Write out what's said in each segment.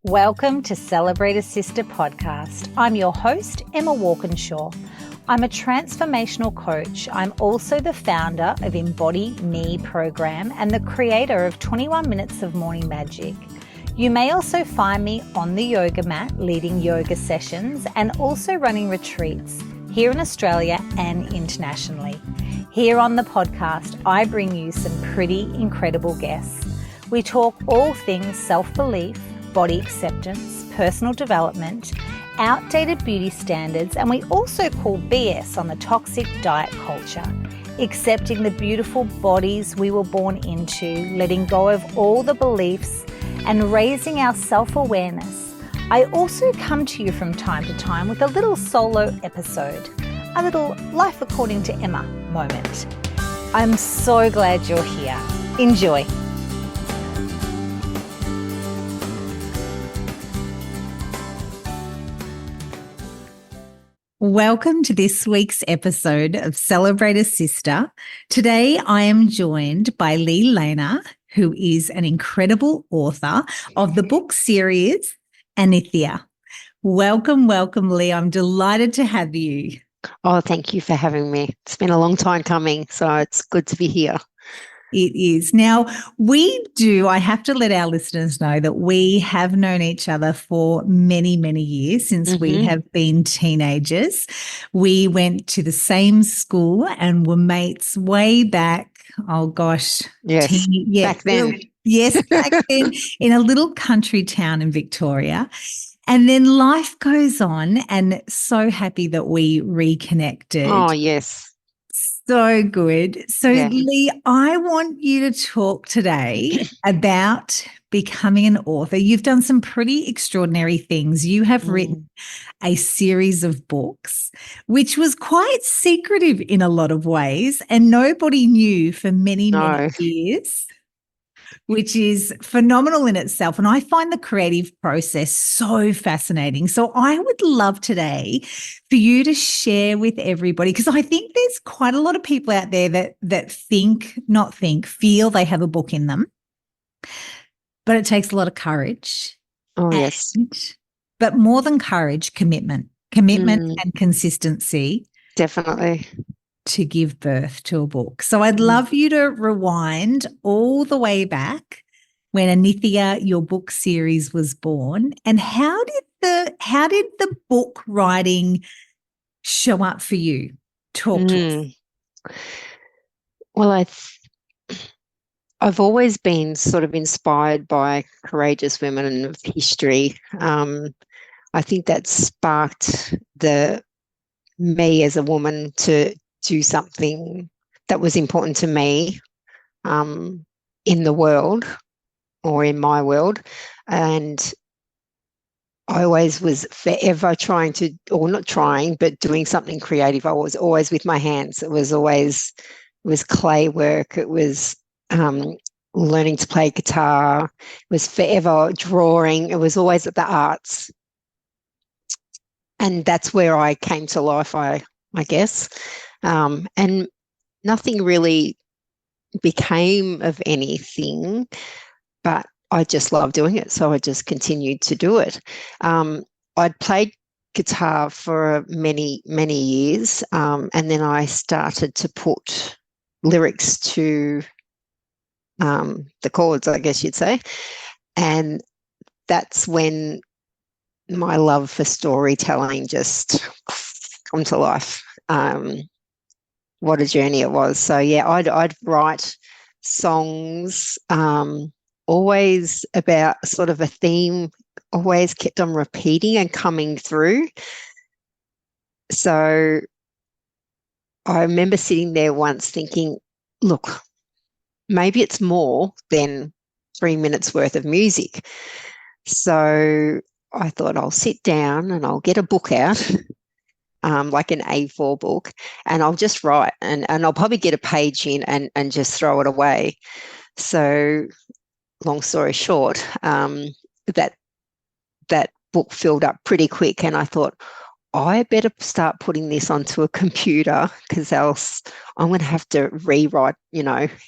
Welcome to Celebrate a Sister podcast. I'm your host, Emma Walkinshaw. I'm a transformational coach. I'm also the founder of Embody Me program and the creator of 21 Minutes of Morning Magic. You may also find me on the yoga mat leading yoga sessions and also running retreats here in Australia and internationally. Here on the podcast, I bring you some pretty incredible guests. We talk all things self-belief, body acceptance, personal development, outdated beauty standards, and we also call BS on the toxic diet culture, accepting the beautiful bodies we were born into, letting go of all the beliefs, and raising our self-awareness. I also come to you from time to time with a little solo episode, a little Life According to Emma moment. I'm so glad you're here. Enjoy. Welcome to this week's episode of Celebrate a Sister. Today, I am joined by Lee Lehner, who is an incredible author of the book series Anithia. Welcome, Lee. I'm delighted to have you. Oh, thank you for having me. It's been a long time coming, so it's good to be here. It is. Now, I have to let our listeners know that we have known each other for many, many years since we have been teenagers. We went to the same school and were mates way back. Oh, gosh. Yes, back then. Yes, back then in a little country town in Victoria. And then life goes on, and so happy that we reconnected. Oh, yes. So good. So, yeah. Lee, I want you to talk today about becoming an author. You've done some pretty extraordinary things. You have written a series of books, which was quite secretive in a lot of ways, and nobody knew for many years, which is phenomenal in itself. And I find the creative process so fascinating. So I would love today for you to share with everybody, because I think there's quite a lot of people out there that feel they have a book in them, but it takes a lot of courage. Oh, yes. But more than courage, commitment and consistency. Definitely. To give birth to a book. So I'd love you to rewind all the way back when Anithia, your book series, was born, and how did the book writing show up for you? Talk to us. Well, I've always been sort of inspired by courageous women of history. I think that sparked me as a woman to do something that was important to me in the world or in my world. And I always was forever doing something creative. I was always with my hands. It was clay work. It was learning to play guitar. It was forever drawing. It was always at the arts. And that's where I came to life, I guess. And nothing really became of anything, but I just loved doing it. So I just continued to do it. I'd played guitar for many, many years. And then I started to put lyrics to the chords, I guess you'd say. And that's when my love for storytelling just come to life. What a journey it was. So yeah, I'd write songs, always about sort of a theme, always kept on repeating and coming through. So I remember sitting there once thinking, look, maybe it's more than 3 minutes worth of music. So I thought I'll sit down and I'll get a book out, like an A4 book, and I'll just write, and I'll probably get a page in and just throw it away. So long story short, that book filled up pretty quick, and I thought, I better start putting this onto a computer, because else I'm going to have to rewrite,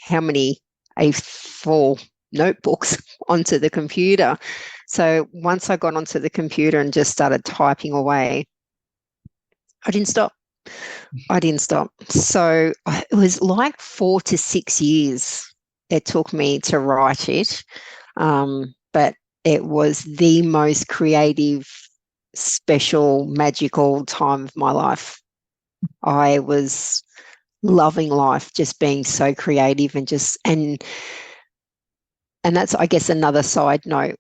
how many A4 notebooks onto the computer. So once I got onto the computer and just started typing away, I didn't stop. I didn't stop. So it was like 4 to 6 years it took me to write it. But it was the most creative, special, magical time of my life. I was loving life, just being so creative and that's, I guess, another side note.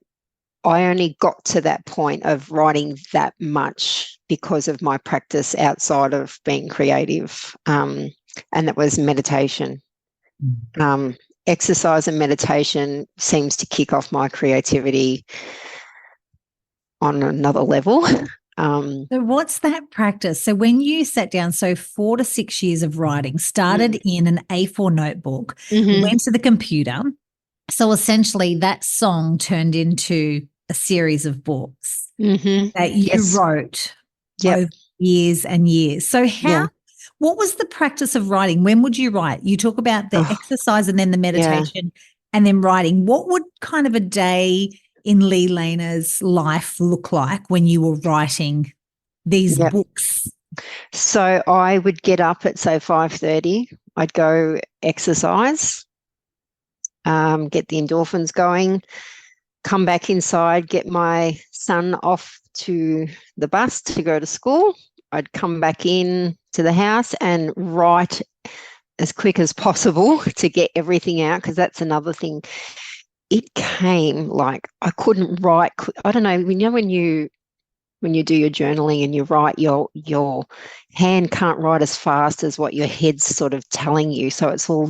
I only got to that point of writing that much because of my practice outside of being creative, and that was meditation. Exercise and meditation seems to kick off my creativity on another level. So what's that practice? So when you sat down, so 4 to 6 years of writing, started in an A4 notebook, went to the computer. So essentially that song turned into a series of books that you wrote over years and years. So what was the practice of writing? When would you write? You talk about the exercise and then the meditation and then writing. What would kind of a day in Lee Lehner's life look like when you were writing these books? So I would get up at, say, 5:30. I'd go exercise, get the endorphins going, come back inside, get my son off to the bus to go to school. I'd come back in to the house and write as quick as possible to get everything out, because that's another thing. It came like I couldn't write. I don't know, when you do your journaling and you write, your hand can't write as fast as what your head's sort of telling you. So it's all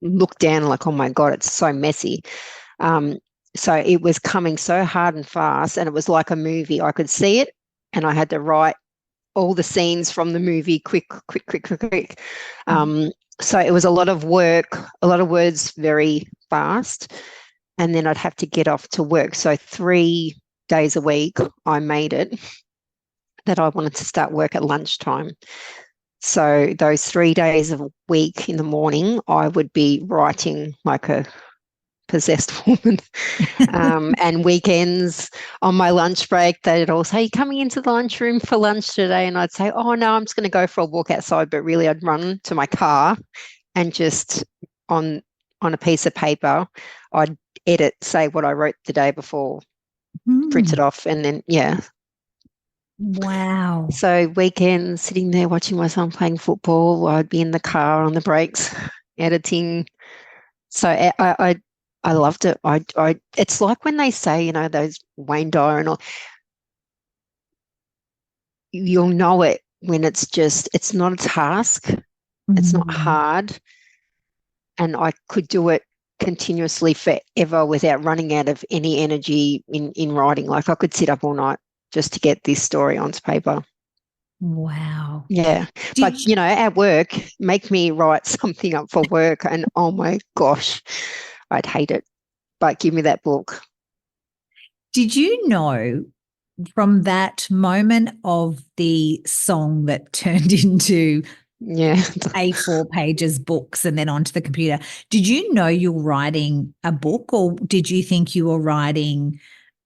looked down like, oh my God, it's so messy. So it was coming so hard and fast, and it was like a movie. I could see it and I had to write all the scenes from the movie quick. So it was a lot of work, a lot of words very fast, and then I'd have to get off to work. So 3 days a week I made it that I wanted to start work at lunchtime. So those 3 days a week in the morning, I would be writing like a possessed woman. And weekends on my lunch break, they'd all say, "Are you coming into the lunchroom for lunch today?" And I'd say, "Oh no, I'm just going to go for a walk outside." But really I'd run to my car and just on a piece of paper, I'd edit, say what I wrote the day before, print it off, and then Wow. So weekends, sitting there watching my son playing football, I'd be in the car on the breaks editing. So I loved it. It's like when they say, those Wayne Dyer and all, you'll know it when it's not a task, it's not hard, and I could do it continuously forever without running out of any energy in writing. Like I could sit up all night just to get this story onto paper. Wow. Yeah. But, at work, make me write something up for work and oh my gosh, I'd hate it. But give me that book. Did you know from that moment of the song that turned into A4 pages, books, and then onto the computer, did you know you were writing a book, or did you think you were writing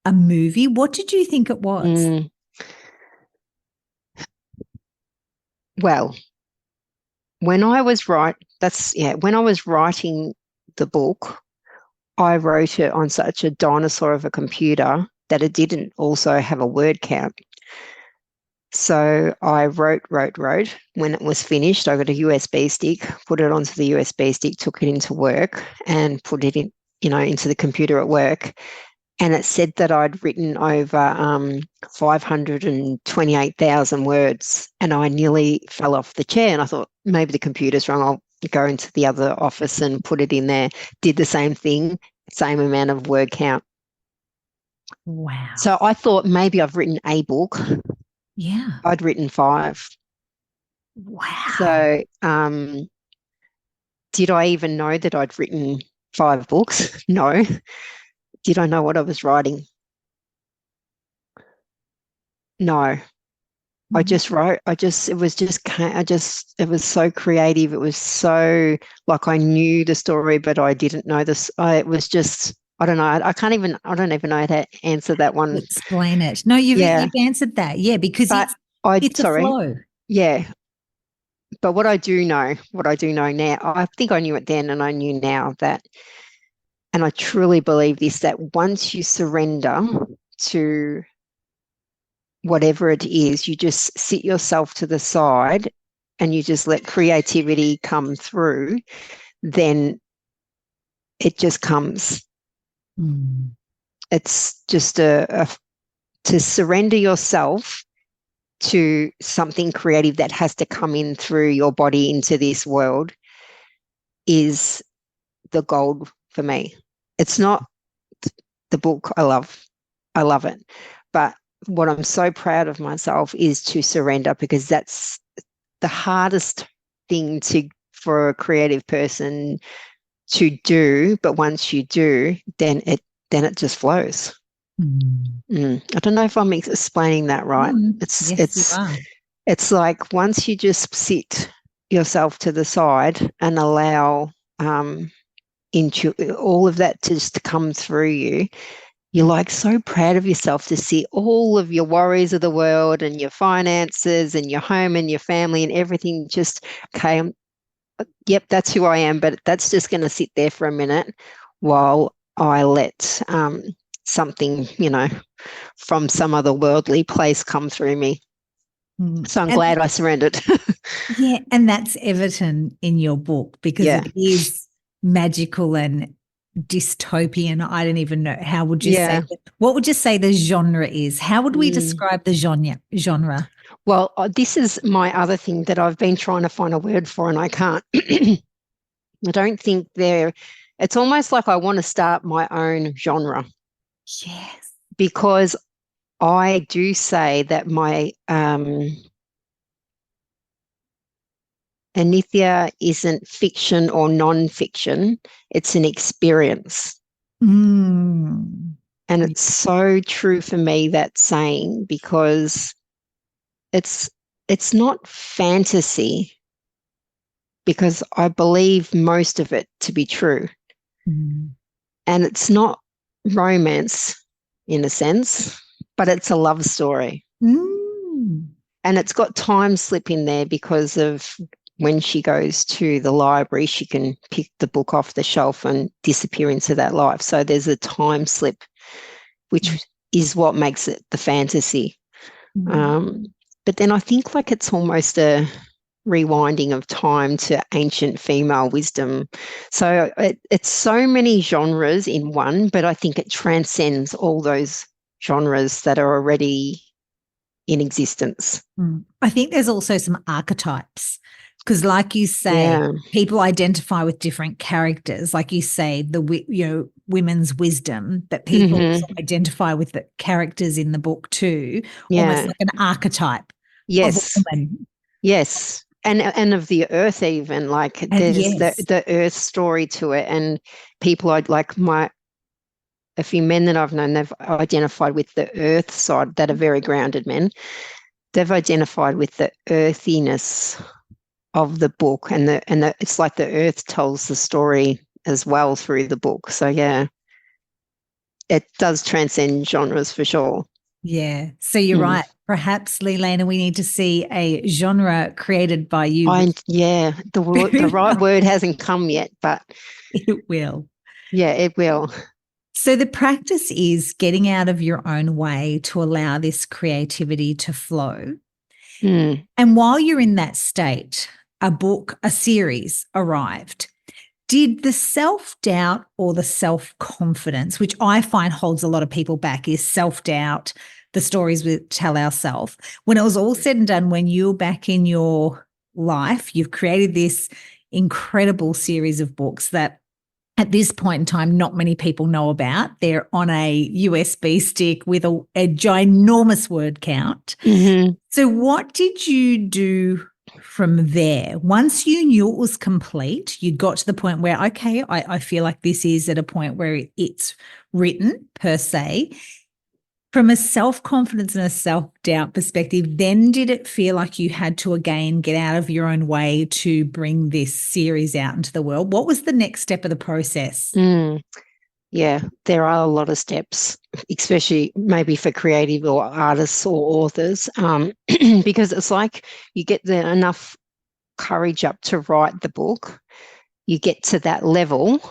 a movie? What did you think it was? Well, when I was writing the book, I wrote it on such a dinosaur of a computer that it didn't also have a word count. So I wrote. When it was finished, I got a USB stick, put it onto the USB stick, took it into work and put it in, into the computer at work. And it said that I'd written over 528,000 words, and I nearly fell off the chair. And I thought, maybe the computer's wrong. I'll go into the other office and put it in there. Did the same thing, same amount of word count. Wow. So I thought maybe I've written a book. Yeah. I'd written 5. Wow. So did I even know that I'd written 5 books? No. Did I know what I was writing? No. I just wrote. It was so creative. It was so like I knew the story, but I didn't know this. I I don't know. I don't even know how to answer that one. Explain it. No, you've Yeah. answered that. Yeah, because But it's a sorry. flow. Yeah. But what I do know now, I think I knew it then and I knew now that, and I truly believe this, that once you surrender to whatever it is, you just sit yourself to the side and you just let creativity come through, then it just comes. Mm. It's just to surrender yourself to something creative that has to come in through your body into this world is the gold for me. It's not the book I love it. But what I'm so proud of myself is to surrender, because that's the hardest thing for a creative person to do. But once you do, then it just flows. I don't know if I'm explaining that right. Yes, you are. It's like once you just sit yourself to the side and allow into all of that to just come through you, you're like so proud of yourself to see all of your worries of the world and your finances and your home and your family and everything just, okay, yep, that's who I am, but that's just going to sit there for a minute while I let something, from some other worldly place come through me. So I'm glad I surrendered. Yeah, and that's Everton in your book, because Yeah. it is magical and dystopian. I don't even know. How would you say that? What would you say the genre is? How would we describe the genre? Well, this is my other thing that I've been trying to find a word for and I can't. I don't think it's almost like I want to start my own genre. Yes. Because I do say that my Anithia isn't fiction or non-fiction, it's an experience. Mm. And it's so true for me, that saying, because it's not fantasy, because I believe most of it to be true. And it's not romance in a sense, but it's a love story. And it's got time slip in there because of when she goes to the library, she can pick the book off the shelf and disappear into that life. So there's a time slip, which is what makes it the fantasy. But then I think like it's almost a rewinding of time to ancient female wisdom. So it's so many genres in one, but I think it transcends all those genres that are already in existence. I think there's also some archetypes, because like you say, people identify with different characters. Like you say, women's wisdom, but people also identify with the characters in the book too, almost like an archetype of a woman. Yes. And of the earth, even, like there's the earth story to it. And people a few men that I've known, they've identified with the earth side, that are very grounded men. They've identified with the earthiness of the book, and it's like the earth tells the story as well through the book. So yeah, it does transcend genres for sure. Yeah. So you're right. Perhaps, Lee Lehner, we need to see a genre created by you. The right word hasn't come yet, but it will. Yeah, it will. So the practice is getting out of your own way to allow this creativity to flow. And while you're in that state, a series arrived. Did the self-doubt or the self-confidence, which I find holds a lot of people back, is self-doubt, the stories we tell ourselves, when it was all said and done, when you're back in your life, you've created this incredible series of books that at this point in time, not many people know about. They're on a USB stick with a ginormous word count. So what did you do from there? Once you knew it was complete, you got to the point where, okay, I feel like this is at a point where it's written per se. From a self-confidence and a self-doubt perspective, then did it feel like you had to again get out of your own way to bring this series out into the world? What was the next step of the process? Yeah, there are a lot of steps, especially maybe for creative or artists or authors, because it's like you get enough courage up to write the book. You get to that level,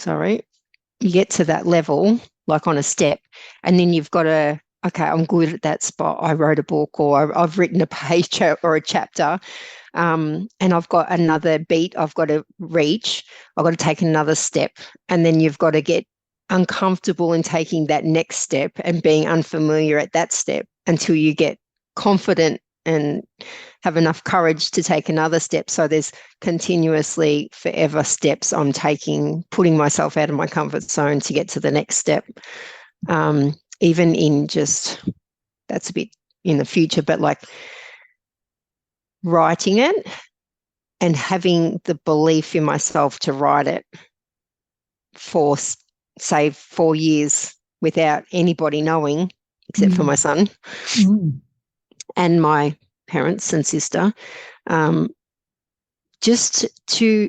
you get to that level, like on a step, and then you've got to, okay, I'm good at that spot. I wrote a book or I've written a page or a chapter, and I've got another beat I've got to reach. I've got to take another step, and then you've got to get uncomfortable in taking that next step and being unfamiliar at that step until you get confident and have enough courage to take another step. So there's continuously forever steps I'm taking, putting myself out of my comfort zone to get to the next step. Even in just, that's a bit in the future, but like writing it and having the belief in myself to write it for, say, 4 years without anybody knowing, except for my son and my parents and sister, just to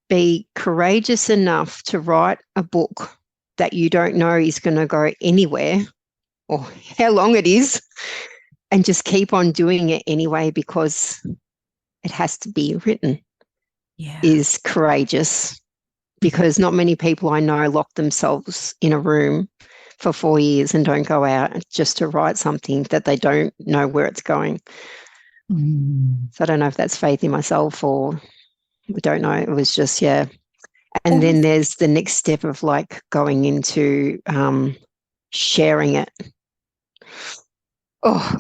be courageous enough to write a book that you don't know is going to go anywhere or how long it is, and just keep on doing it anyway because it has to be written, is courageous, because not many people I know lock themselves in a room for 4 years and don't go out just to write something that they don't know where it's going. So I don't know if that's faith in myself or I don't know. It was just, yeah. And then there's the next step of like going into sharing it. Oh,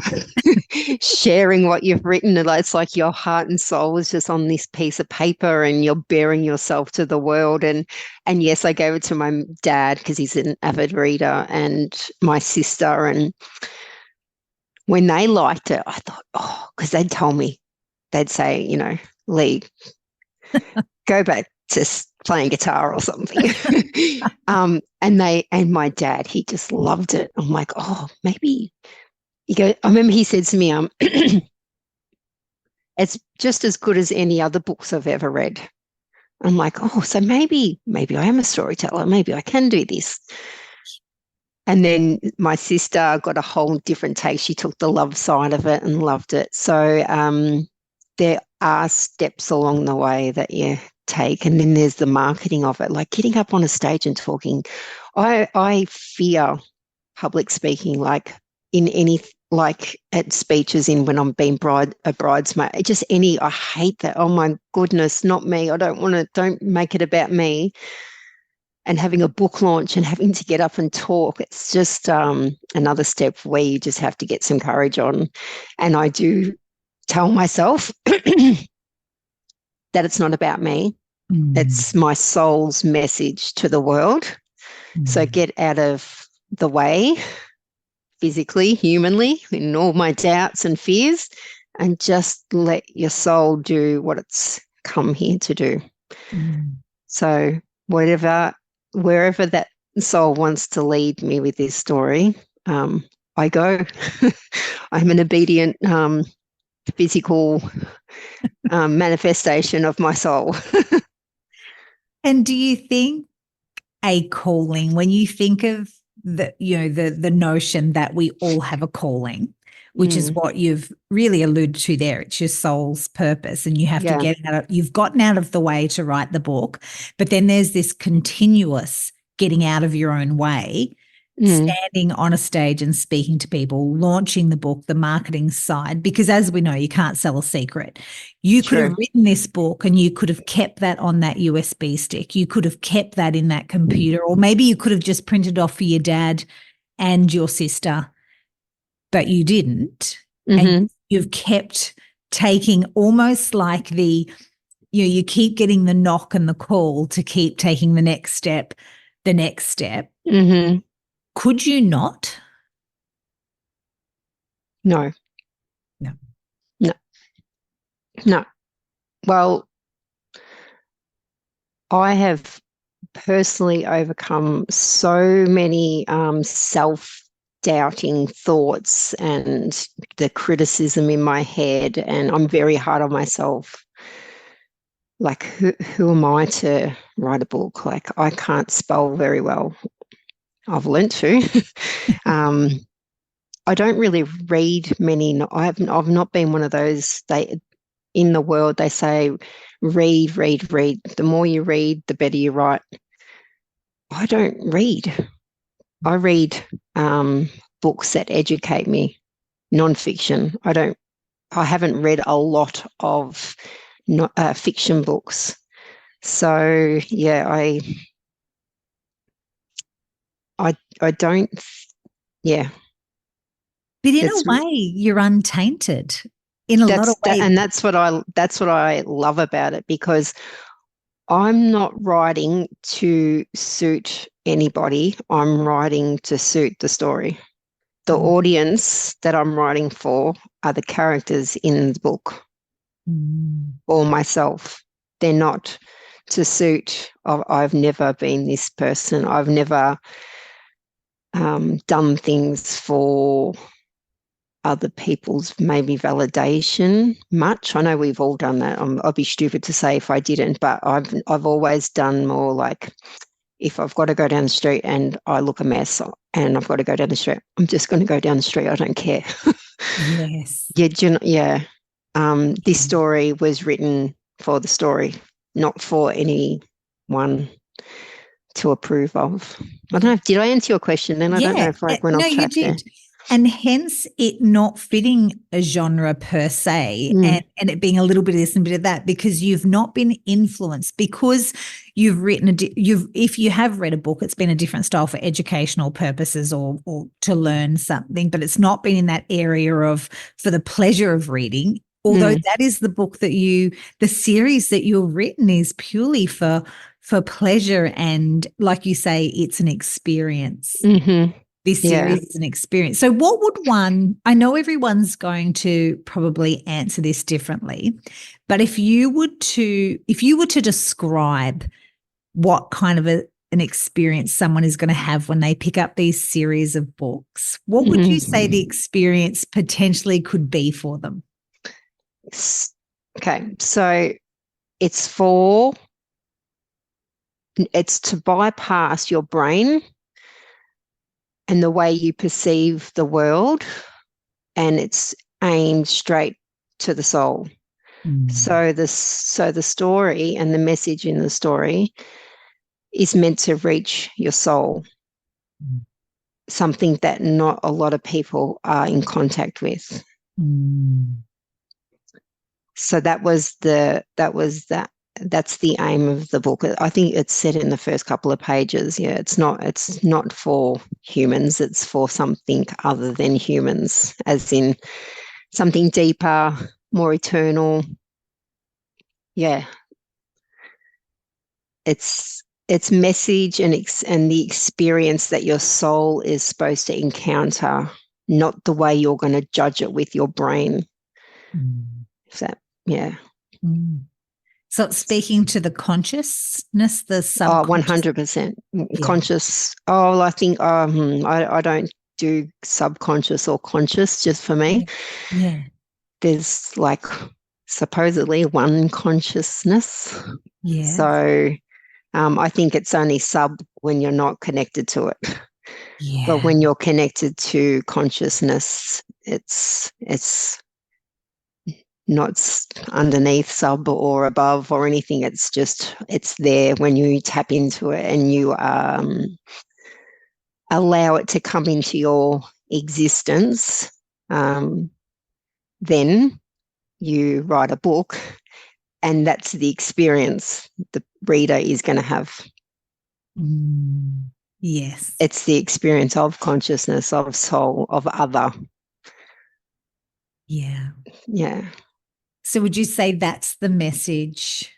sharing what you've written. It's like your heart and soul is just on this piece of paper and you're bearing yourself to the world. And yes, I gave it to my dad because he's an avid reader, and my sister. And when they liked it, I thought, oh, because they'd tell me, they'd say, you know, Lee, go back to playing guitar or something. And my dad, he just loved it. I'm like, oh, maybe. I remember he said to me, it's just as good as any other books I've ever read. I'm like, oh, so maybe I am a storyteller. Maybe I can do this. And then my sister got a whole different take. She took the love side of it and loved it. So there are steps along the way that you take. And then there's the marketing of it, like getting up on a stage and talking. I fear public speaking, like in any, like at speeches, in when I'm being a bridesmaid, I hate that. Oh my goodness, not me. Don't make it about me. And having a book launch and having to get up and talk, it's just another step where you just have to get some courage on. And I do tell myself that it's not about me. It's my soul's message to the world. So get out of the way, physically, humanly, in all my doubts and fears, and just let your soul do what it's come here to do. So wherever that soul wants to lead me with this story, I go. I'm an obedient physical manifestation of my soul. And do you think a calling, when you think of the notion that we all have a calling, which is what you've really alluded to there, it's your soul's purpose, and you have to you've gotten out of the way to write the book, but then there's this continuous getting out of your own way, standing on a stage and speaking to people, launching the book, the marketing side, because as we know, you can't sell a secret. You could have written this book and you could have kept that on that USB stick. You could have kept that in that computer, or maybe you could have just printed off for your dad and your sister, but you didn't. And you've kept taking almost like you keep getting the knock and the call to keep taking the next step. Could you not? No. Well, I have personally overcome so many self-doubting thoughts and the criticism in my head, and I'm very hard on myself. like who am I to write a book? Like I can't spell very well. I've learnt to. um, I don't really read many. I've not been one of those. They in the world they say read, read, read. The more you read, the better you write. I don't read. I read books that educate me, non-fiction. I haven't read a lot of fiction books. So yeah, I don't. Yeah, But in a it's way, you're untainted in a lot of ways. and that's what I love about it, because I'm not writing to suit anybody. I'm writing to suit the story. The Mm. audience that I'm writing for are the characters in the book Mm. or myself. They're not to suit. I've never been this person. I've never done things for other people's maybe validation much. I know we've all done that. I'd be stupid to say if I didn't, but I've always done more like if I've got to go down the street and I look a mess and I've got to go down the street, I'm just going to go down the street. I don't care. Yes. Yeah. This story was written for the story, not for anyone to approve of. I don't know. Did I answer your question then? I don't know Yeah. if I went No, off you track there. did. And hence it not fitting a genre per se, Mm. and it being a little bit of this and a bit of that, because you've not been influenced, because you've written if you have read a book, it's been a different style for educational purposes or to learn something, but it's not been in that area of for the pleasure of reading. Although that is the book that the series that you've written is purely for pleasure, and like you say, it's an experience. Mm-hmm. This series is an experience. So what would I know everyone's going to probably answer this differently, but if you were to describe what kind of an experience someone is going to have when they pick up these series of books, what would you say the experience potentially could be for them? Okay, so it's to bypass your brain and the way you perceive the world, and it's aimed straight to the soul. So the story and the message in the story is meant to reach your soul, something that not a lot of people are in contact with. So that's the aim of the book. I think it's said in the first couple of pages. Yeah, it's not for humans, it's for something other than humans, as in something deeper, more eternal. Yeah. It's message and the experience that your soul is supposed to encounter, not the way you're going to judge it with your brain. Is that, yeah. So it's speaking to the consciousness, the subconscious. 100% conscious. Oh, I think I don't do subconscious or conscious, just for me. Yeah. There's like supposedly one consciousness. Yeah. So I think it's only sub when you're not connected to it. Yeah. But when you're connected to consciousness, it's not underneath, sub, or above or anything. It's there when you tap into it and you allow it to come into your existence. Then you write a book, and that's the experience the reader is going to have. Yes. It's the experience of consciousness, of soul, of other. Yeah. Yeah. So would you say that's the message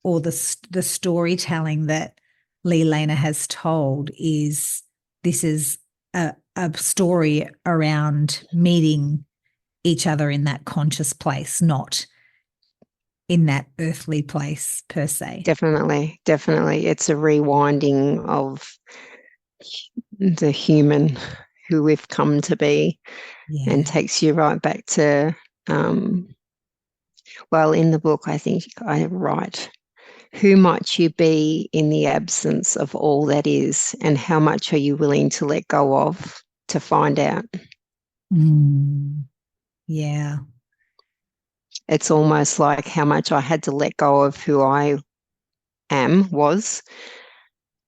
or the storytelling that Lee Lehner has told is this is a story around meeting each other in that conscious place, not in that earthly place per se? Definitely. It's a rewinding of the human who we've come to be, and takes you right back to Well, in the book, I think I write, who might you be in the absence of all that is, and how much are you willing to let go of to find out? Yeah. It's almost like how much I had to let go of who I was,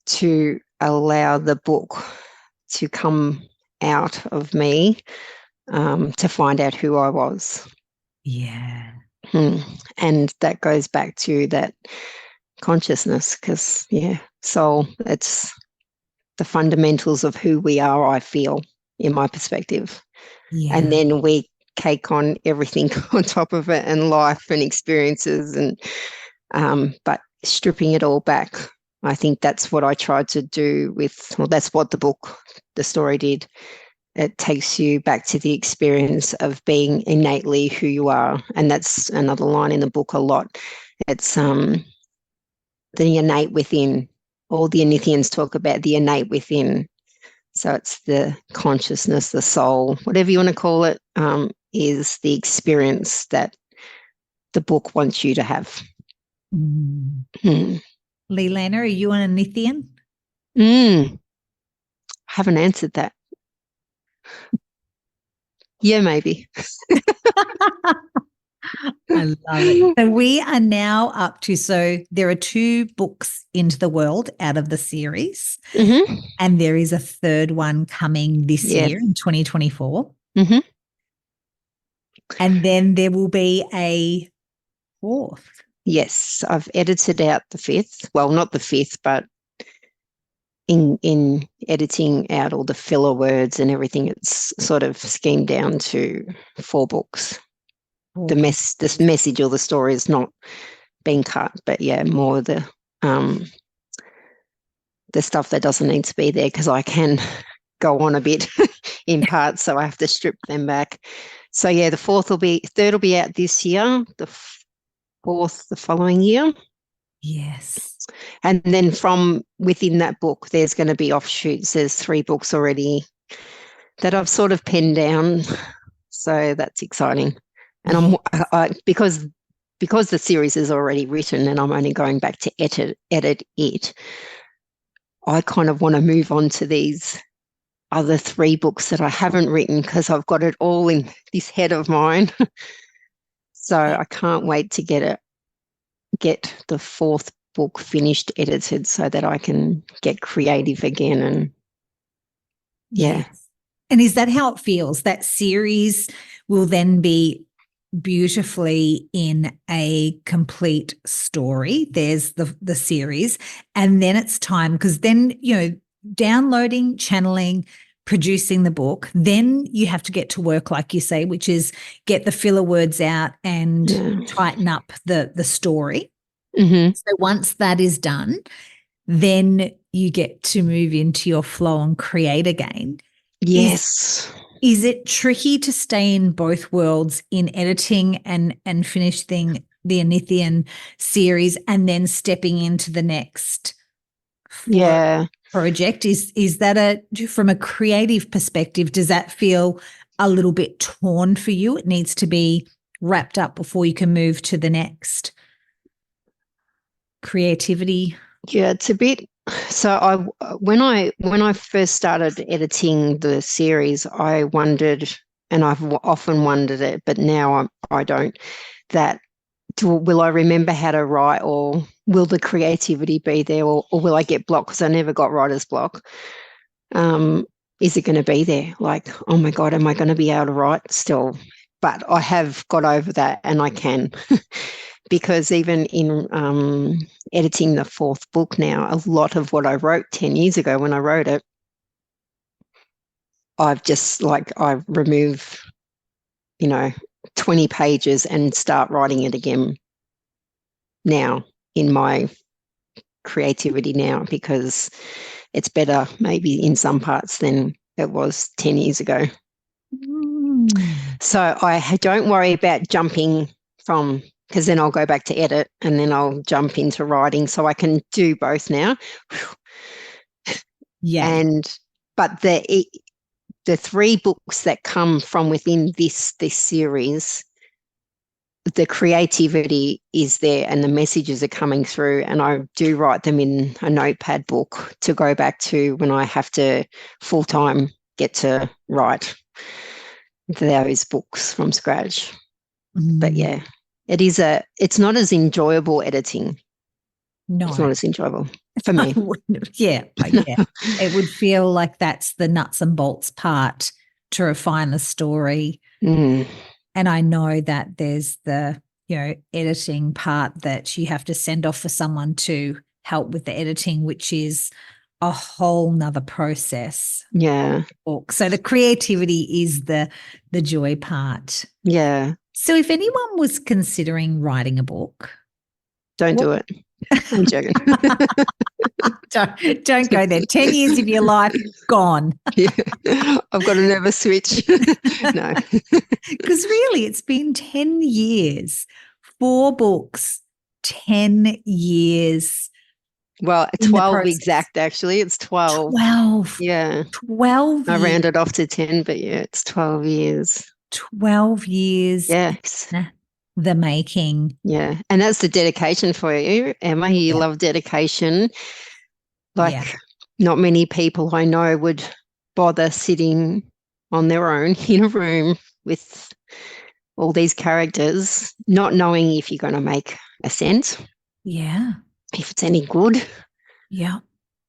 to allow the book to come out of me, to find out who I was. Yeah. And that goes back to that consciousness, because, soul, it's the fundamentals of who we are, I feel, in my perspective. Yeah. And then we cake on everything on top of it, and life and experiences, and but stripping it all back. I think that's what I tried to do that's what the story did. It takes you back to the experience of being innately who you are. And that's another line in the book a lot. It's the innate within. All the Anithians talk about the innate within. So it's the consciousness, the soul, whatever you want to call it, is the experience that the book wants you to have. Lee Lehner, are you an Anithian? I haven't answered that. Yeah, maybe. I love it. So we are now up to, there are 2 books into the world out of the series, and there is a third one coming this year in 2024. And then there will be a 4th. Yes, I've edited out the 5th. Well, not the 5th, but in editing out all the filler words and everything, it's sort of schemed down to 4 books. The message or the story is not being cut, but more the stuff that doesn't need to be there, because I can go on a bit in parts, so I have to strip them back. So the third will be out this year, the 4th the following year. Yes. And then from within that book, there's going to be offshoots. There's 3 books already that I've sort of penned down, so that's exciting. And because the series is already written and I'm only going back to edit it, I kind of want to move on to these other 3 books that I haven't written, because I've got it all in this head of mine. So I can't wait to get the 4th book finished, edited, so that I can get creative again. And Yes. And is that how it feels? That series will then be beautifully in a complete story. There's the series, and then it's time, because then, downloading, channeling, producing the book, then you have to get to work, like you say, which is get the filler words out and tighten up the story. So once that is done, then you get to move into your flow and create again. Yes. Is it tricky to stay in both worlds, in editing and finishing the Anithian series and then stepping into the next project? Is that from a creative perspective, does that feel a little bit torn for you? It needs to be wrapped up before you can move to the next creativity? Yeah, it's a bit. So when I first started editing the series, I wondered, and I've often wondered it, but now I don't, that will I remember how to write, or will the creativity be there, or will I get blocked because I never got writer's block? Is it going to be there? Like, oh my God, am I going to be able to write still? But I have got over that, and I can. Because even in editing the 4th book now, a lot of what I wrote 10 years ago when I wrote it, I remove, 20 pages and start writing it again now in my creativity now, because it's better maybe in some parts than it was 10 years ago. So I don't worry about jumping from, because then I'll go back to edit and then I'll jump into writing, so I can do both now. Yeah. But the 3 books that come from within this series, the creativity is there and the messages are coming through, and I do write them in a notepad book to go back to when I have to full-time get to write those books from scratch. But yeah, it's not as enjoyable editing. No. It's not as enjoyable for me. Yeah. It would feel like that's the nuts and bolts part to refine the story. Mm. And I know that there's the, editing part that you have to send off for someone to help with the editing, which is a whole nother process. Yeah. So the creativity is the joy part. Yeah. So if anyone was considering writing a book, don't do it. I'm joking. Don't go there. 10 years of your life gone. Yeah. I've got to never switch. No. Because really, it's been 10 years, 4 books, 10 years. Well, 12 exact, actually. It's 12. 12. Yeah. 12 I years. rounded off to 10, but yeah, it's 12 years. 12 years. Yes. The making. Yeah. And that's the dedication for you, Emma. You love dedication. Like not many people I know would bother sitting on their own in a room with all these characters, not knowing if you're going to make a sense. Yeah. If it's any good. Yeah.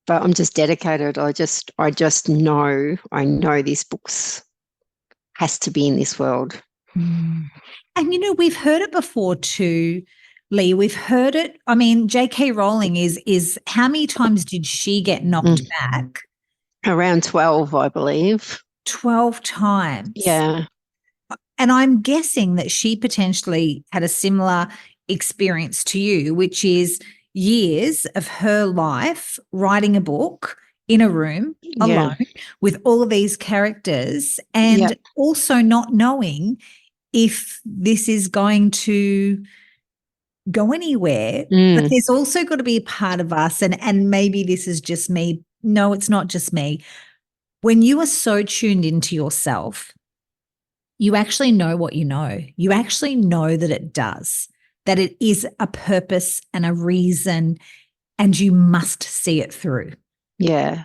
But I'm just dedicated. I just know, this book's has to be in this world. Mm. And, we've heard it before too, Lee. We've heard it. I mean, J.K. Rowling is how many times did she get knocked back? Around 12, I believe. 12 times. Yeah. And I'm guessing that she potentially had a similar experience to you, which is years of her life writing a book in a room alone with all of these characters, and also not knowing if this is going to go anywhere. But there's also got to be a part of us, and maybe this is just me. No, it's not just me. When you are so tuned into yourself, you actually know what you know. You actually know that it does, that it is a purpose and a reason, and you must see it through. Yeah.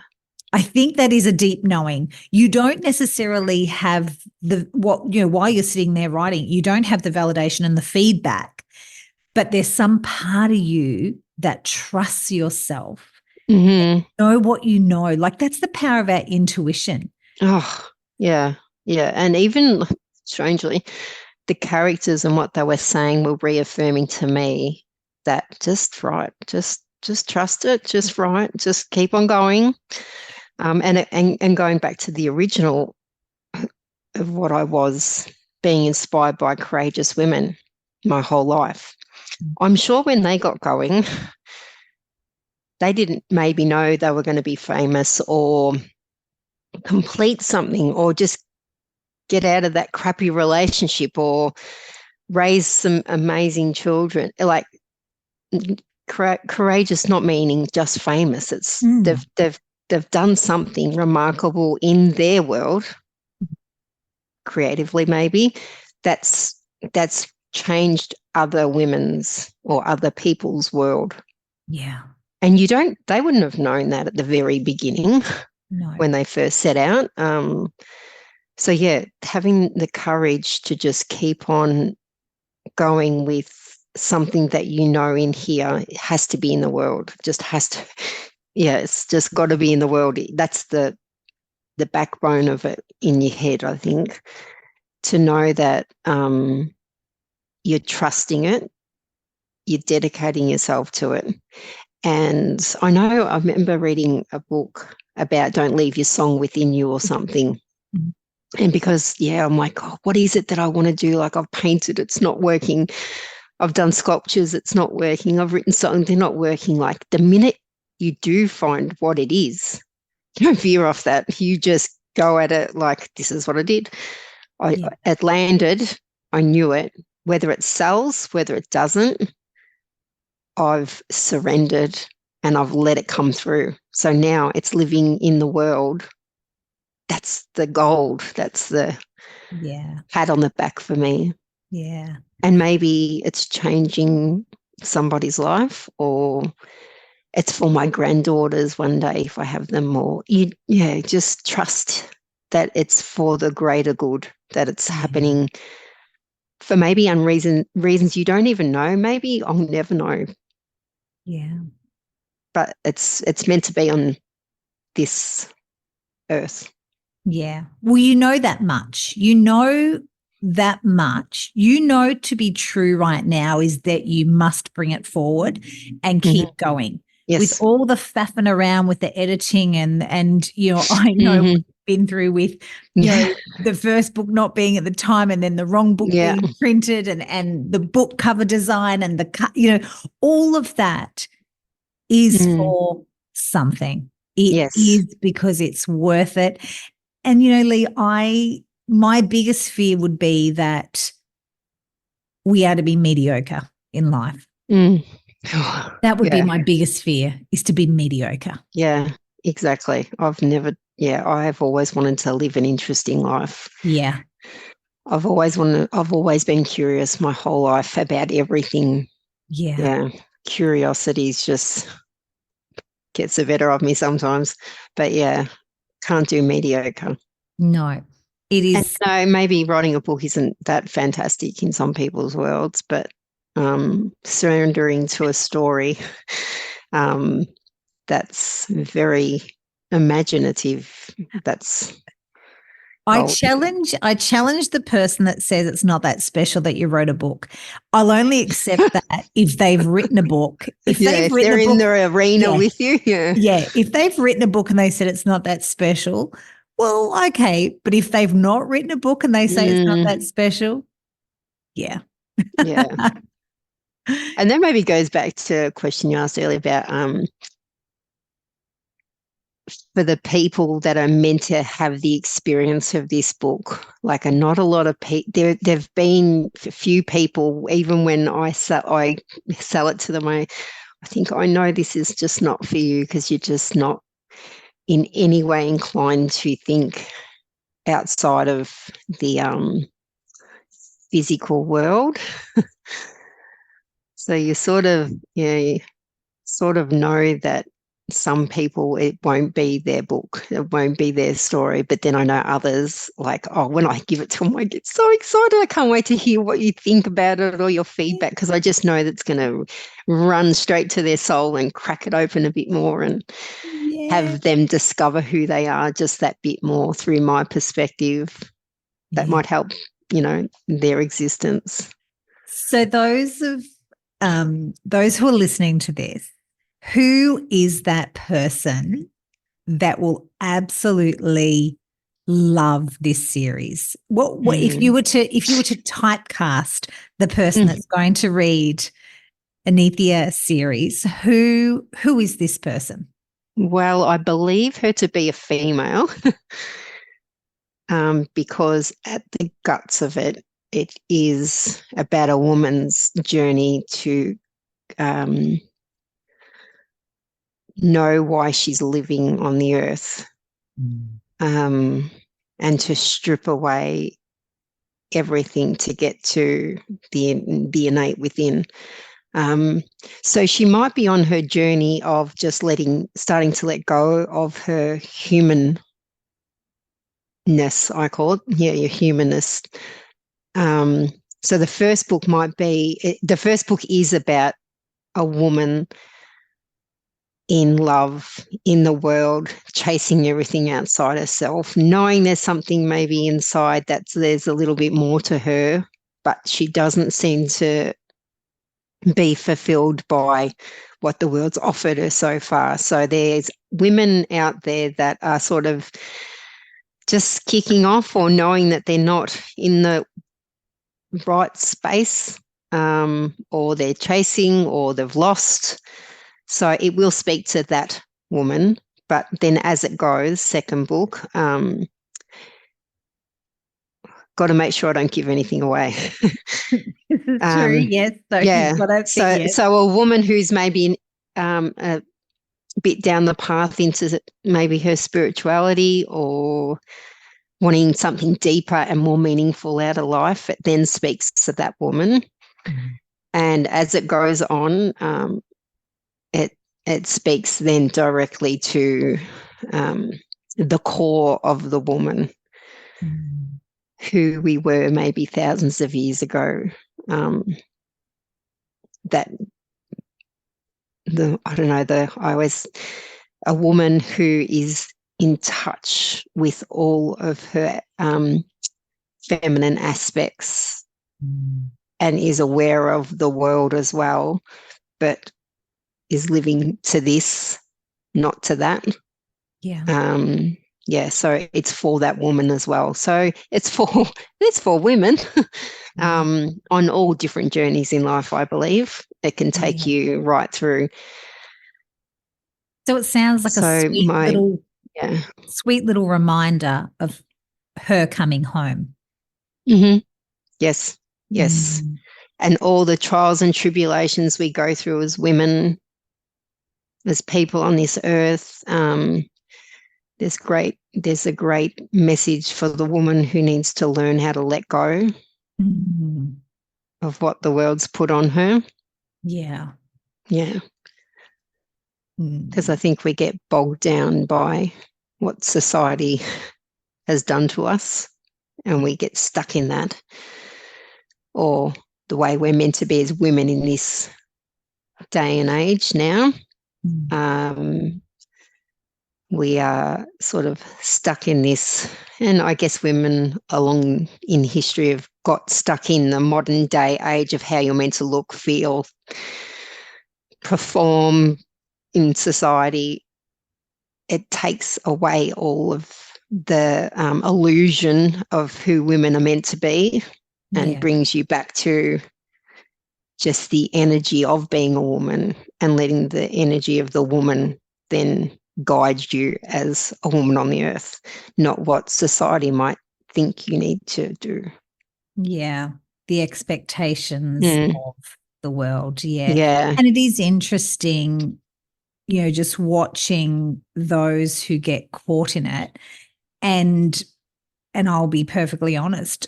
I think that is a deep knowing. You don't necessarily have while you're sitting there writing, you don't have the validation and the feedback, but there's some part of you that trusts yourself. Know what you know. Like, that's the power of our intuition. Oh, yeah. Yeah. And even strangely, the characters and what they were saying were reaffirming to me that just trust it, just write, just keep on going. And going back to the original of what I was, being inspired by courageous women my whole life. I'm sure when they got going, they didn't maybe know they were going to be famous or complete something or just get out of that crappy relationship or raise some amazing children. Like, courageous not meaning just famous. It's they've done something remarkable in their world, creatively maybe, that's changed other women's or other people's world. Yeah. And they wouldn't have known that at the very beginning. No. When they first set out. So yeah, having the courage to just keep on going with something that you know in here, it has to be in the world. It just has to. Yeah, it's just got to be in the world. That's the backbone of it in your head, I think, to know that you're trusting it, you're dedicating yourself to it. And I remember reading a book about don't leave your song within you or something. And because, I'm like, oh, what is it that I want to do? Like, I've painted, it's not working. I've done sculptures, it's not working. I've written songs, they're not working. Like, the minute you do find what it is, you don't veer off that. You just go at it like, this is what I did. It landed, I knew it. Whether it sells, whether it doesn't, I've surrendered and I've let it come through. So now it's living in the world. That's the gold. That's the pat on the back for me. Yeah. And maybe it's changing somebody's life, or it's for my granddaughters one day if I have them, or just trust that it's for the greater good, that it's happening for maybe reasons you don't even know. Maybe I'll never know. Yeah. But it's meant to be on this earth. Yeah. Well, you know that much. You know that much. You know to be true right now is that you must bring it forward and keep going. Yes. With all the faffing around with the editing and I know what you've been through with the first book not being at the time and then the wrong book being printed and the book cover design and the all of that is for something. It is because it's worth it. And, Lee, my biggest fear would be that we are to be mediocre in life. That would be my biggest fear, is to be mediocre. Yeah, exactly. I have always wanted to live an interesting life. Yeah. I've always been curious my whole life about everything. Yeah. Yeah. Curiosity just gets the better of me sometimes. But yeah, can't do mediocre. No, it is. And no, maybe writing a book isn't that fantastic in some people's worlds, but surrendering to a story that's very imaginative. I challenge the person that says it's not that special that you wrote a book. I'll only accept that if they've written a book. If they're in the arena with you. Yeah. If they've written a book and they said it's not that special, well, okay. But if they've not written a book and they say it's not that special, yeah. Yeah. And that maybe goes back to a question you asked earlier about for the people that are meant to have the experience of this book. Like, not a lot of people. There've been a few people, even when I sell it to them, I think, I know this is just not for you because you're just not in any way inclined to think outside of the physical world. So you sort of know that some people, it won't be their book, it won't be their story. But then I know others, like, when I give it to them, I get so excited. I can't wait to hear what you think about it or your feedback, because I just know that's going to run straight to their soul and crack it open a bit more and have them discover who they are just that bit more through my perspective. That might help, their existence. So those who are listening to this, who is that person that will absolutely love this series? What if you were to typecast the person that's going to read Anithia series, who is this person? Well, I believe her to be a female because at the guts of it, it is about a woman's journey to know why she's living on the earth, and to strip away everything to get to the innate within. So she might be on her journey of just starting to let go of her humanness, I call it. Yeah, your humanness. So the first book is about a woman in love, in the world, chasing everything outside herself, knowing there's something maybe inside there's a little bit more to her, but she doesn't seem to be fulfilled by what the world's offered her so far. So there's women out there that are sort of just kicking off, or knowing that they're not in the right space, or they're chasing, or they've lost. So it will speak to that woman. But then as it goes, second book, got to make sure I don't give anything away. This is true, yes. So so a woman who's maybe a bit down the path into maybe her spirituality, or wanting something deeper and more meaningful out of life, it then speaks to that woman. Mm. And as it goes on, it speaks then directly to the core of the woman, Mm. who we were maybe thousands of years ago. That I don't know, a woman who is in touch with all of her feminine aspects Mm. and is aware of the world as well, but is living to this, not to that. Yeah. Yeah, so it's for that woman as well. So it's for women Yeah. on all different journeys in life, I believe. It can take Yeah. you right through. So it sounds like a So yeah. sweet little reminder of her coming home. Mm-hmm. Yes, yes. Mm. And all the trials and tribulations we go through as women, as people on this earth. There's a great message for the woman who needs to learn how to let go Mm. of what the world's put on her. Yeah. Yeah, because I Mm. think we get bogged down by what society has done to us, and we get stuck in that, or the way we're meant to be as women in this day and age now. Mm. We are sort of stuck in this, and I guess women along in history have got stuck in the modern day age of how you're meant to look, feel, perform in society. It takes away all of the illusion of who women are meant to be and Yeah. brings you back to just the energy of being a woman and letting the energy of the woman then guide you as a woman on the earth, not what society might think you need to do. Yeah. The expectations Mm. of the world. Yeah. Yeah. And it is interesting, just watching those who get caught in it. And I'll be perfectly honest,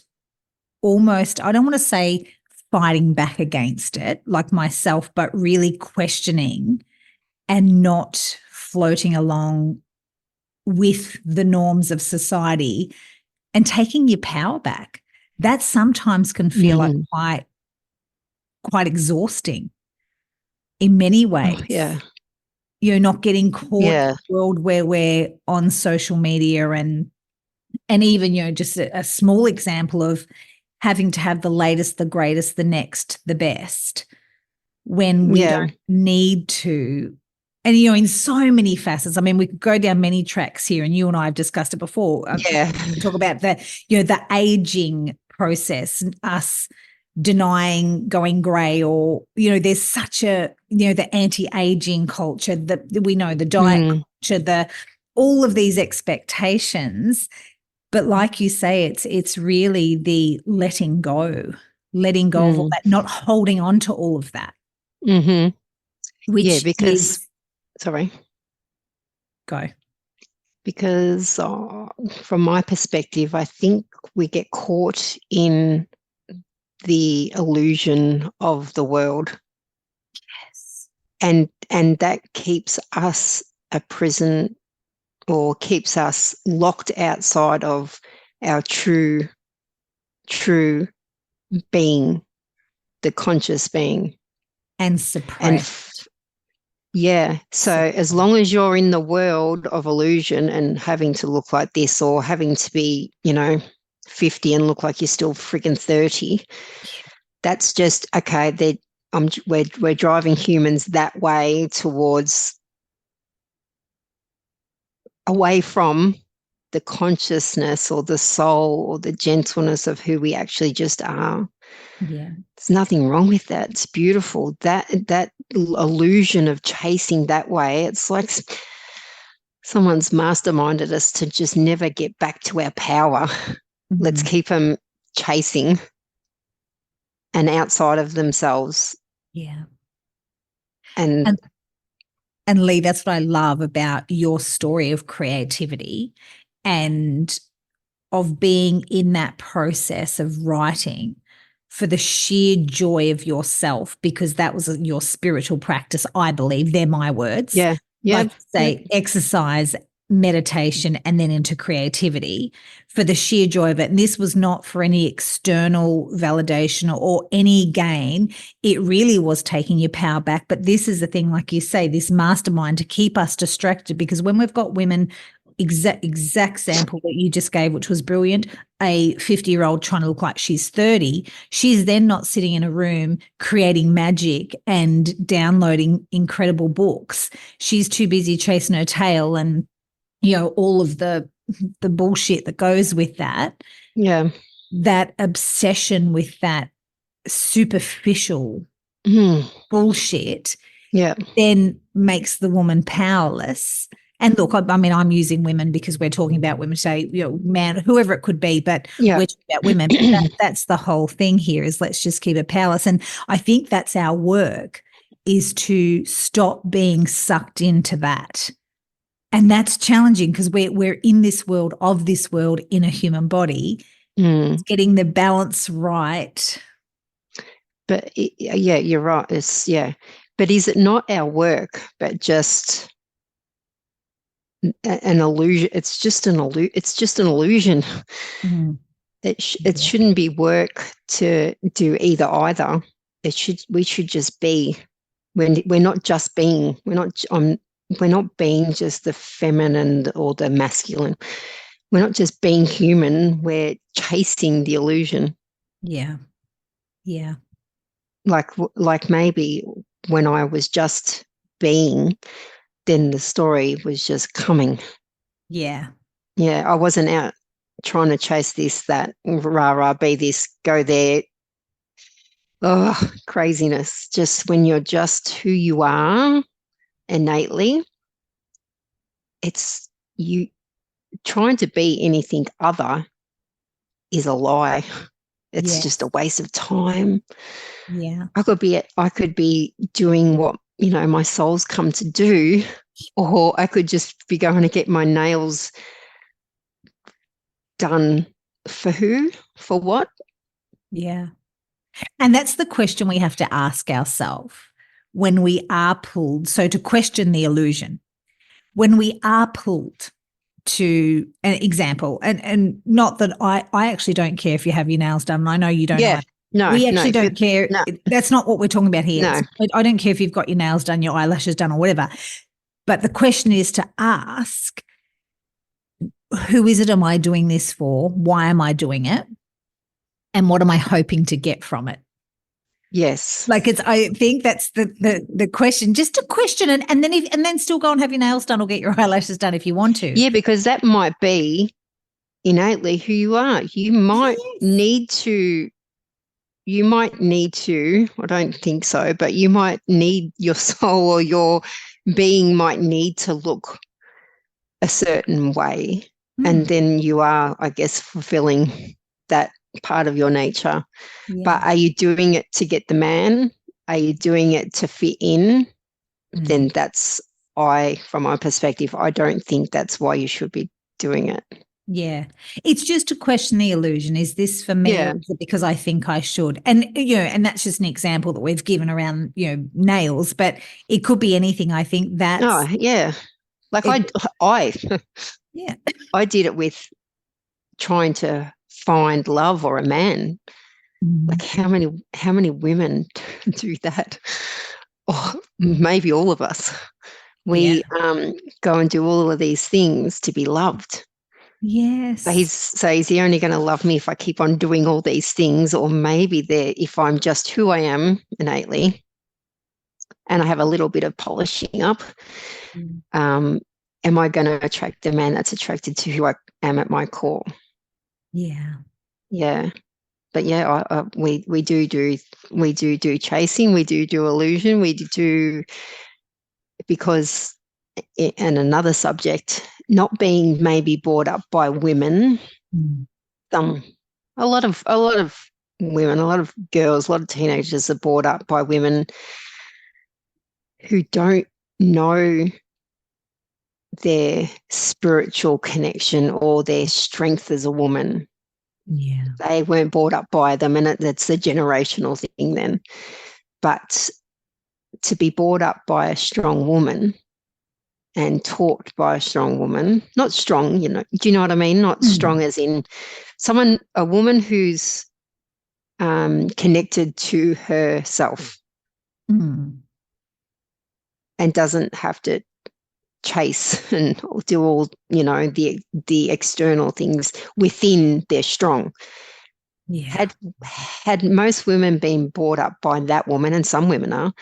almost, I don't want to say fighting back against it like myself, but really questioning and not floating along with the norms of society and taking your power back. That sometimes can feel like Mm. quite exhausting in many Oh, ways. yeah. You're not getting caught in Yeah. a world where we're on social media and even, just a small example of having to have the latest, the greatest, the next, the best when we Yeah. don't need to. And, in so many facets, I mean, we could go down many tracks here, and you and I have discussed it before. Yeah. Talk about the aging process, us denying going grey, or, there's such a, the anti-aging culture that we know, the diet Mm. culture, all of these expectations. But like you say, it's really the letting go of all Mm. that, not holding on to all of that, Mm-hmm. Yeah, which because, is sorry, go. because from my perspective, I think we get caught in the illusion of the world, Yes. and that keeps us a prison, or keeps us locked outside of our true being, the conscious being. And And suppressed. yeah, so as long as you're in the world of illusion and having to look like this, or having to be 50 and look like you're still friggin' 30, that's just okay. We're driving humans that way towards, away from the consciousness or the soul or the gentleness of who we actually just are. Yeah. There's nothing wrong with that. It's beautiful. That illusion of chasing that way, it's like someone's masterminded us to just never get back to our power. Let's Mhm. keep them chasing and outside of themselves. Yeah. And And and Lee, that's what I love about your story of creativity and of being in that process of writing for the sheer joy of yourself, because that was your spiritual practice, I believe. They're my words. Yeah. Yeah. Like say exercise, meditation, and then into creativity for the sheer joy of it. And this was not for any external validation or any gain. It really was taking your power back. But this is the thing, like you say, this mastermind to keep us distracted, because when we've got women, exact sample that you just gave, which was brilliant, a 50-year-old trying to look like she's 30, she's then not sitting in a room creating magic and downloading incredible books. She's too busy chasing her tail and, all of the bullshit that goes with that. Yeah. That obsession with that superficial bullshit then makes the woman powerless. And look, I mean, I'm using women because we're talking about women, say, man, whoever it could be, but we're talking about women. That's the whole thing here, is let's just keep it powerless. And I think that's our work, is to stop being sucked into that. And that's challenging because we're in this world, in a human body, getting the balance right. But yeah, you're right. But is it not our work, but just an illusion? It's just an illusion. It shouldn't be work to do either. We should just be. We're not just being. We're not being just the feminine or the masculine. We're not just being human. We're chasing the illusion. Yeah. Yeah. Like maybe when I was just being, then the story was just coming. Yeah. Yeah. I wasn't out trying to chase this, that, rah, be this, go there. Oh, craziness. Just when you're just who you are innately, it's you trying to be anything other is a lie. It's just a waste of time. Yeah. I could be doing what, my soul's come to do, or I could just be going to get my nails done. For who? For what? Yeah. And that's the question we have to ask ourselves when we are pulled. So to question the illusion, when we are pulled to an example, and not that I actually don't care if you have your nails done. I know you don't. Yeah. No, we actually don't care. No. That's not what we're talking about here. No. I don't care if you've got your nails done, your eyelashes done, or whatever. But the question is to ask, who is it? Am I doing this for? Why am I doing it? And what am I hoping to get from it? Yes. I think that's the question, just to question it, and then still go and have your nails done or get your eyelashes done if you want to. Yeah, because that might be innately who you are. You might need to, I don't think so, but you might need, your soul or your being might need to look a certain way. And then you are, I guess, fulfilling that part of your nature. Yeah. But are you doing it to get the man? Are you doing it to fit in? Then from my perspective, I don't think that's why you should be doing it. Yeah. It's just to question the illusion. Is this for me, or is it because I think I should? And, and that's just an example that we've given around, nails, but it could be anything. I think that's. Oh, yeah. Like yeah. I did it with trying to find love or a man. Like how many women do that? Or maybe all of us. We go and do all of these things to be loved. Yes. So he's only going to love me if I keep on doing all these things, or maybe if I'm just who I am innately, and I have a little bit of polishing up. Am I going to attract the man that's attracted to who I am at my core? Yeah. Yeah. But yeah, we do chasing, we do illusion, we do, because and another subject, not being maybe brought up by women. A lot of women, a lot of girls, a lot of teenagers are brought up by women who don't know their spiritual connection or their strength as a woman. Yeah. They weren't brought up by them, and it's a generational thing then. But to be brought up by a strong woman and taught by a strong woman, not strong, do you know what I mean? Not strong as in a woman who's connected to herself and doesn't have to chase and do all, the external things within their strong. Yeah. Had most women been brought up by that woman, and some women are,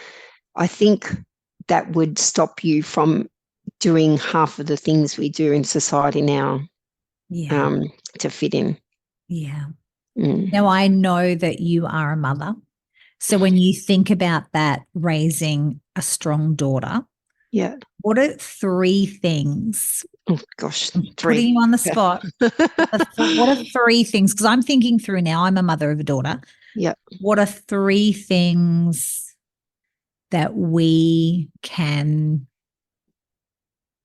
I think that would stop you from doing half of the things we do in society now to fit in. Yeah. Now, I know that you are a mother. So when you think about that, raising a strong daughter, what are 3 things? Oh, gosh, I'm putting you on the spot. What are 3 things? Because I'm thinking through now, I'm a mother of a daughter. Yeah. What are 3 things that we can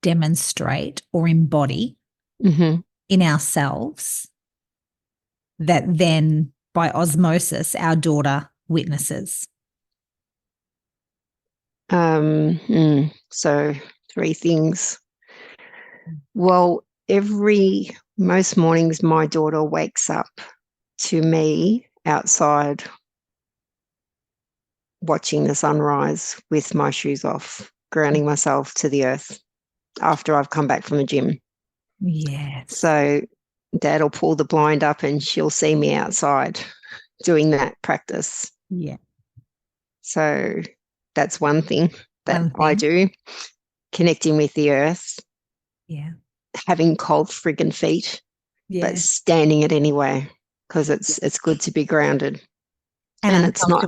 demonstrate or embody in ourselves that then by osmosis our daughter witnesses? So 3 things. Well, most mornings my daughter wakes up to me outside watching the sunrise with my shoes off, grounding myself to the earth after I've come back from the gym. Yes. So Dad will pull the blind up and she'll see me outside doing that practice. Yeah. So that's one thing that I do, connecting with the earth. Yeah. Having cold friggin' feet, but standing it anyway, because it's good to be grounded. And it's not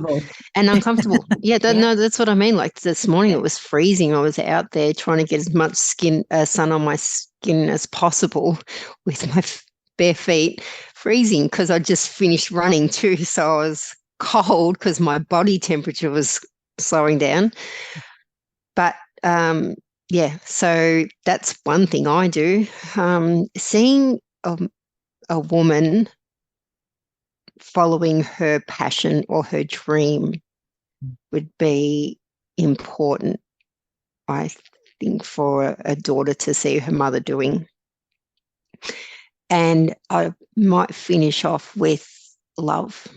uncomfortable. Yeah, no, that's what I mean. Like this morning, it was freezing. I was out there trying to get as much sun on my skin as possible with my bare feet, freezing because I just finished running too. So I was cold because my body temperature was slowing down. But so that's one thing I do. Seeing a woman following her passion or her dream would be important, I think, for a daughter to see her mother doing. And I might finish off with love.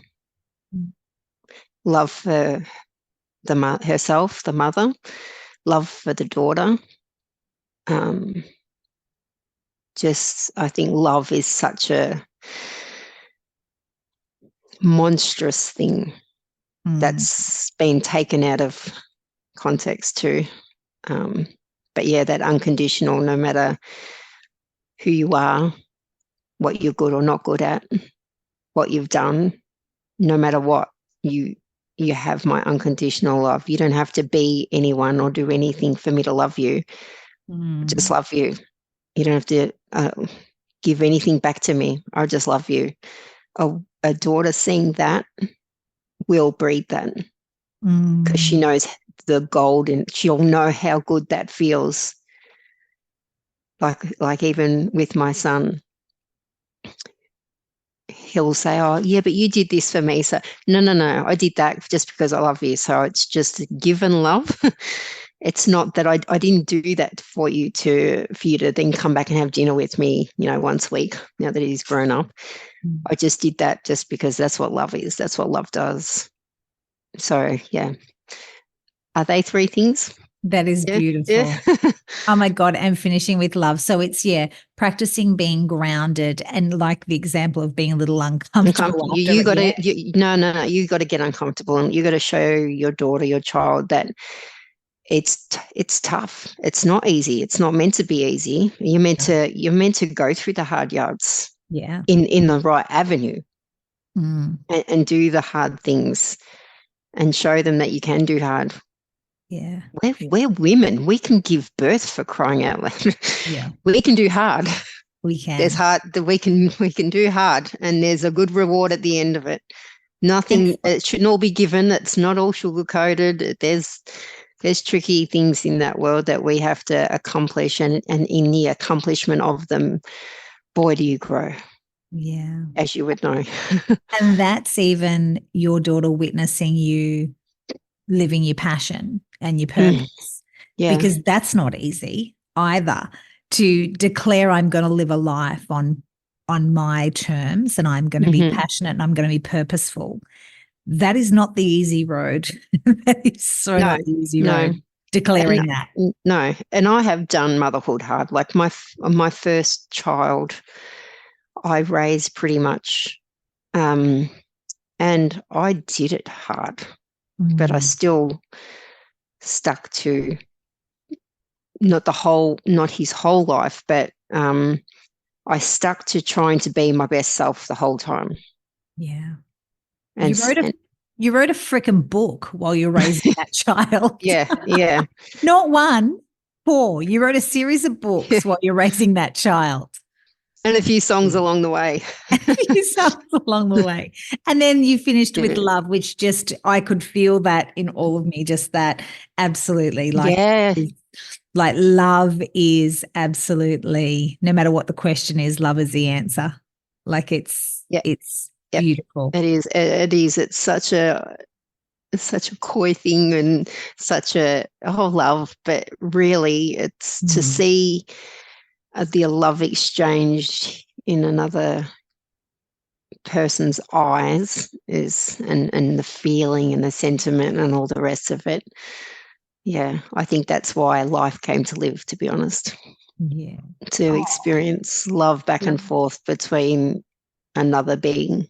Love for herself, the mother, love for the daughter. I think love is such a monstrous thing that's been taken out of context too. But yeah, that unconditional, no matter who you are, what you're good or not good at, what you've done, no matter what, you have my unconditional love. You don't have to be anyone or do anything for me to love you. I just love you. You don't have to give anything back to me. I just love you. A daughter seeing that will breathe that because she knows the gold and she'll know how good that feels. Like even with my son, he'll say, oh, yeah, but you did this for me. So no, I did that just because I love you. So it's just given love. It's not that I didn't do that for you to then come back and have dinner with me, once a week now that he's grown up. I just did that just because that's what love is. That's what love does. So, yeah. Are they 3 things? That is beautiful. Yeah. Oh my God. And finishing with love. So it's, practicing being grounded and like the example of being a little uncomfortable. You got to, you got to get uncomfortable and you got to show your daughter, your child that it's tough. It's not easy. It's not meant to be easy. You're meant to go through the hard yards. Yeah. In the right avenue and do the hard things and show them that you can do hard. Yeah. We're women. We can give birth, for crying out loud. Yeah. We can do hard. We can. There's hard that we can do hard and there's a good reward at the end of it. Nothing, it shouldn't all be given. It's not all sugar coated. there's tricky things in that world that we have to accomplish, and in the accomplishment of them, boy, do you grow. Yeah. As you would know. And that's even your daughter witnessing you living your passion and your purpose. Yeah. Because that's not easy either, to declare I'm going to live a life on my terms and I'm going to be passionate and I'm going to be purposeful. That is not the easy road. That is so not the easy road, declaring that. No. And I have done motherhood hard. Like my first child, I raised pretty much, and I did it hard, but I still stuck to not his whole life, but I stuck to trying to be my best self the whole time. Yeah. And you wrote a freaking book while you're raising that child. Yeah. Not 1, 4. You wrote a series of books while you're raising that child. And a few songs along the way. And then you finished with Love, which just, I could feel that in all of me, just that absolutely like love is absolutely, no matter what the question is, love is the answer. Like it's beautiful. It is. It's such a coy thing and such a love, but really it's to see the love exchange in another person's eyes is, and the feeling and the sentiment and all the rest of it. Yeah, I think that's why life came to live, to be honest. Yeah. To experience love back and forth between another being.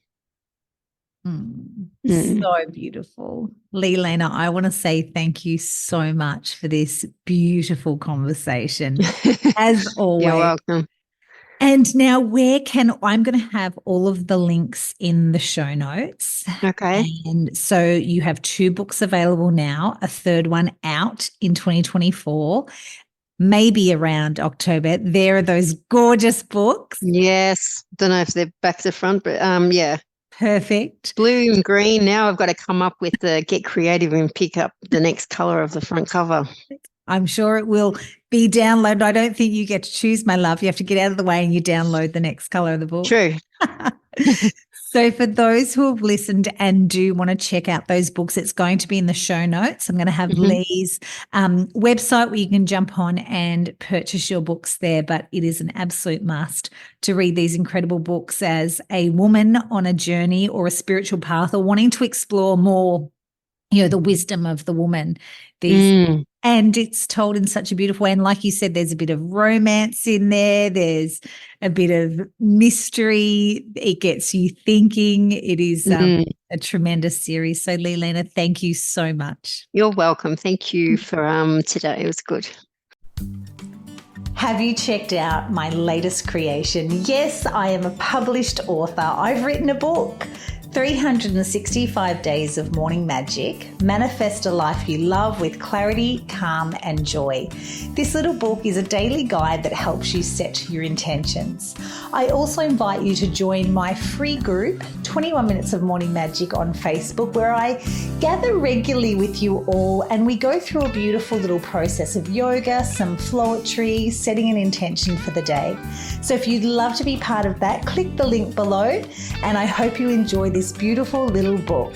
So beautiful. Lee Lehner, I want to say thank you so much for this beautiful conversation, as always. You're welcome. And now I'm going to have all of the links in the show notes. Okay. And so you have 2 books available now, a third one out in 2024, maybe around October. There are those gorgeous books. Yes. Don't know if they're back to front, but yeah. Perfect. Blue and green. Now I've got to come up with get creative and pick up the next color of the front cover. I'm sure it will be downloaded. I don't think you get to choose, my love. You have to get out of the way and you download the next color of the book. True. So for those who have listened and do want to check out those books, it's going to be in the show notes. I'm going to have Lee's website where you can jump on and purchase your books there, but it is an absolute must to read these incredible books as a woman on a journey or a spiritual path or wanting to explore more, the wisdom of the woman. And it's told in such a beautiful way. And like you said, there's a bit of romance in there. There's a bit of mystery. It gets you thinking. It is a tremendous series. So Lee Lehner, thank you so much. You're welcome. Thank you for today. It was good. Have you checked out my latest creation? Yes, I am a published author. I've written a book. 365 Days of Morning Magic. Manifest a life you love with clarity, calm, and joy. This little book is a daily guide that helps you set your intentions. I also invite you to join my free group, 21 Minutes of Morning Magic, on Facebook, where I gather regularly with you all and we go through a beautiful little process of yoga, some flowetry, setting an intention for the day. So if you'd love to be part of that, click the link below, and I hope you enjoy this beautiful little book.